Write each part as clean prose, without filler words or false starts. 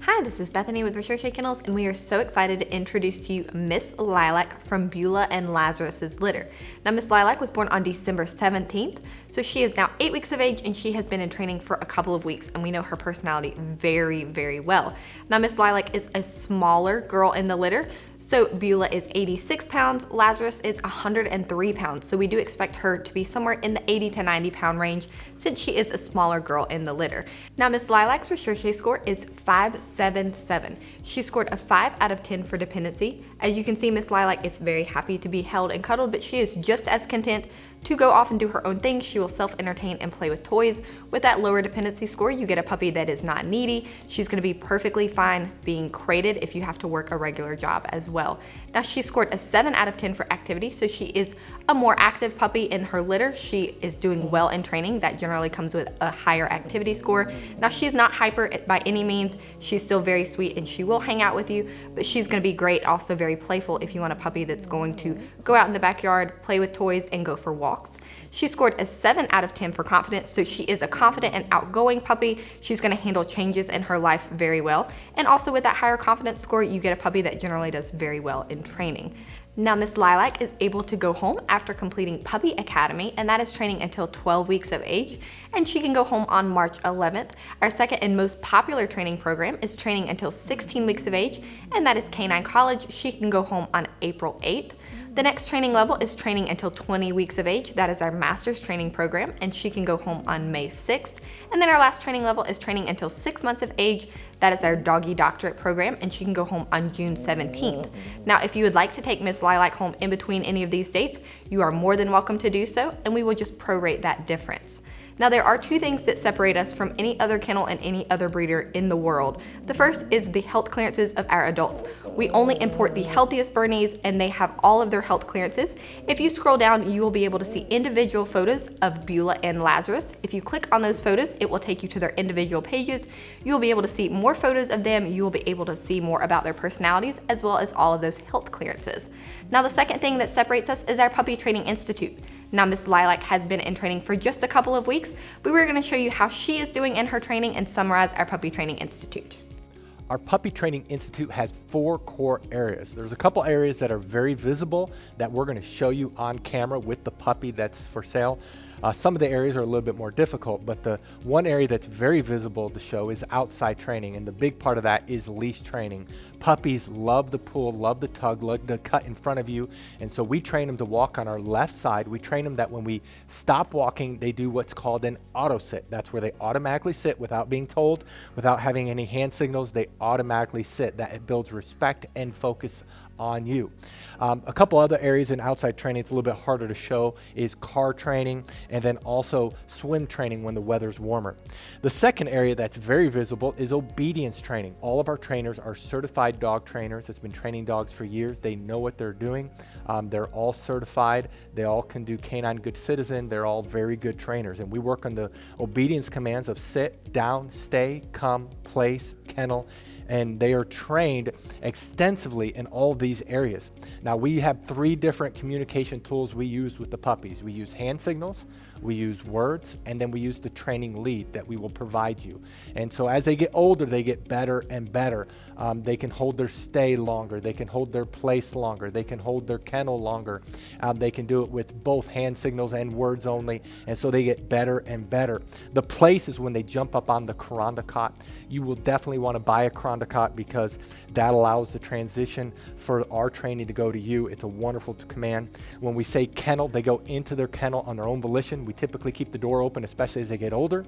Hi, this is Bethany with Recherche Kennels, and we are so excited to introduce to you Miss Lilac from Beulah and Lazarus's litter. Now, Miss Lilac was born on December 17th, so she is now 8 weeks of age, and she has been in training for a couple of weeks, and we know her personality very, very well. Now, Miss Lilac is a smaller girl in the litter, so Beulah is 86 pounds, Lazarus is 103 pounds, so we do expect her to be somewhere in the 80 to 90 pound range since she is a smaller girl in the litter. Now, Miss Lilac's Recherche score is 577. She scored a 5 out of 10 for dependency. As you can see, Miss Lilac is very happy to be held and cuddled, but she is just as content to go off and do her own thing. She will self-entertain and play with toys. With that lower dependency score, you get a puppy that is not needy. She's gonna be perfectly fine being crated if you have to work a regular job as well. Now, she scored a 7 out of 10 for activity, so she is a more active puppy in her litter. She is doing well in training. That generally comes with a higher activity score. Now, she's not hyper by any means. She's still very sweet and she will hang out with you, but she's gonna be great, also very playful if you want a puppy that's going to go out in the backyard, play with toys, and go for walks. She scored a 7 out of 10 for confidence, so she is a confident and outgoing puppy. She's gonna handle changes in her life very well. And also with that higher confidence score, you get a puppy that generally does very well in training. Now, Miss Lilac is able to go home after completing Puppy Academy, and that is training until 12 weeks of age, and she can go home on March 11th. Our second and most popular training program is training until 16 weeks of age, and that is Canine College. She can go home on April 8th. The next training level is training until 20 weeks of age. That is our master's training program, and she can go home on May 6th. And then our last training level is training until 6 months of age. That is our doggy doctorate program, and she can go home on June 17th. Now, if you would like to take Miss Lilac home in between any of these dates, you are more than welcome to do so, and we will just prorate that difference. Now, there are two things that separate us from any other kennel and any other breeder in the world. The first is the health clearances of our adults. We only import the healthiest Bernese, and they have all of their health clearances. If you scroll down, you will be able to see individual photos of Beulah and Lazarus. If you click on those photos, it will take you to their individual pages. You will be able to see more photos of them. You will be able to see more about their personalities, as well as all of those health clearances. Now, the second thing that separates us is our Puppy Training Institute. Now, Miss Lilac has been in training for just a couple of weeks, but we're going to show you how she is doing in her training and summarize our Puppy Training Institute. Our Puppy Training Institute has 4 core areas. There's a couple areas that are very visible that we're going to show you on camera with the puppy that's for sale. Some of the areas are a little bit more difficult, but the one area that's very visible to show is outside training, and the big part of that is leash training. Puppies love the pull, love the tug, love the cut in front of you, and so we train them to walk on our left side. We train them that when we stop walking, they do what's called an auto sit. That's where they automatically sit without being told, without having any hand signals. They automatically sit. That it builds respect and focus on you. A couple other areas in outside training, it's a little bit harder to show, is car training and then also swim training when the weather's warmer. The second area that's very visible is obedience training. All of our trainers are certified dog trainers that's been training dogs for years. They know what they're doing. They're all certified. They all can do canine good citizen. They're all very good trainers, and we work on the obedience commands of sit, down, stay, come, place, kennel, and they are trained extensively in all these areas. Now, we have 3 different communication tools we use with the puppies. We use hand signals, we use words, and then we use the training lead that we will provide you. And so as they get older, they get better and better. They can hold their stay longer, they can hold their place longer, they can hold their kennel longer. They can do it with both hand signals and words only, and so they get better and better. The place is when they jump up on the Cot. You will definitely want to buy a Cot because that allows the transition for our training to go to you. It's a wonderful command. When we say kennel, they go into their kennel on their own volition. We typically keep the door open, especially as they get older.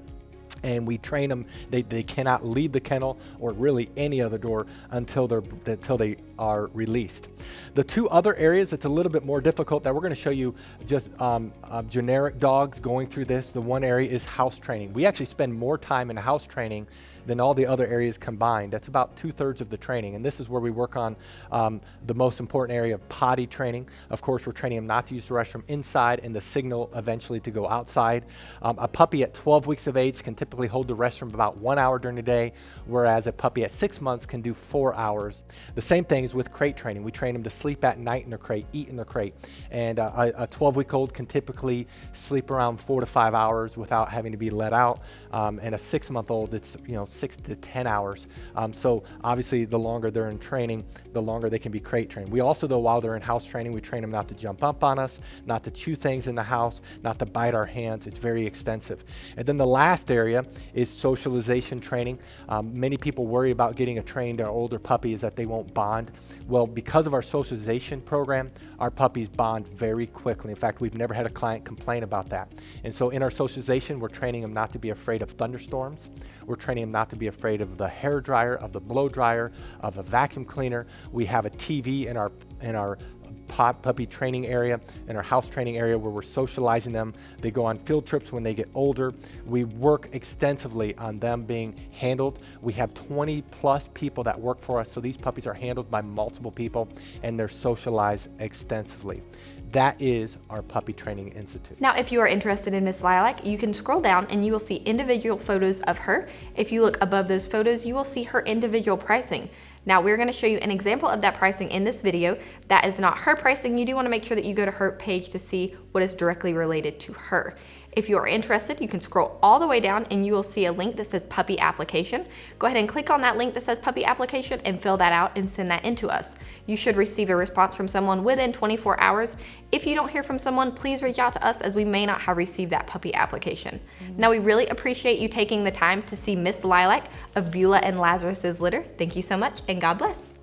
And we train them, they cannot leave the kennel or really any other door until they are released. The 2 other areas that's a little bit more difficult that we're going to show you just generic dogs going through this. The one area is house training. We actually spend more time in house training than all the other areas combined. That's about 2/3 of the training, and this is where we work on the most important area of potty training. Of course, we're training them not to use the restroom inside and the signal eventually to go outside. A puppy at 12 weeks of age can typically hold the restroom about 1 hour during the day, whereas a puppy at 6 months can do 4 hours. The same thing is with crate training. We train them to sleep at night in their crate, eat in their crate, and a 12-week-old can typically sleep around 4 to 5 hours without having to be let out, and a 6-month-old, it's 6 to 10 hours. So obviously the longer they're in training, the longer they can be crate trained. We also, though, while they're in house training, we train them not to jump up on us, not to chew things in the house, not to bite our hands. It's very extensive. And then the last area is socialization training. Many people worry about getting a trained or older puppy is that they won't bond. Well, because of our socialization program, our puppies bond very quickly. In fact, we've never had a client complain about that. And so in our socialization, we're training them not to be afraid of thunderstorms. We're training them not to be afraid of the hair dryer, of the blow dryer, of a vacuum cleaner. We have a TV in our puppy training area, in our house training area, where we're socializing them. They go on field trips when they get older. We work extensively on them being handled. We have 20 plus people that work for us, so these puppies are handled by multiple people and they're socialized extensively. That is our Puppy Training Institute. Now, if you are interested in Miss Lilac, you can scroll down and you will see individual photos of her. If you look above those photos, you will see her individual pricing. Now, we're going to show you an example of that pricing in this video. That is not her pricing. You do want to make sure that you go to her page to see what is directly related to her. If you are interested, you can scroll all the way down and you will see a link that says puppy application. Go ahead and click on that link that says puppy application and fill that out and send that in to us. You should receive a response from someone within 24 hours. If you don't hear from someone, please reach out to us, as we may not have received that puppy application. Now, we really appreciate you taking the time to see Miss Lilac of Beulah and Lazarus's litter. Thank you so much, and God bless.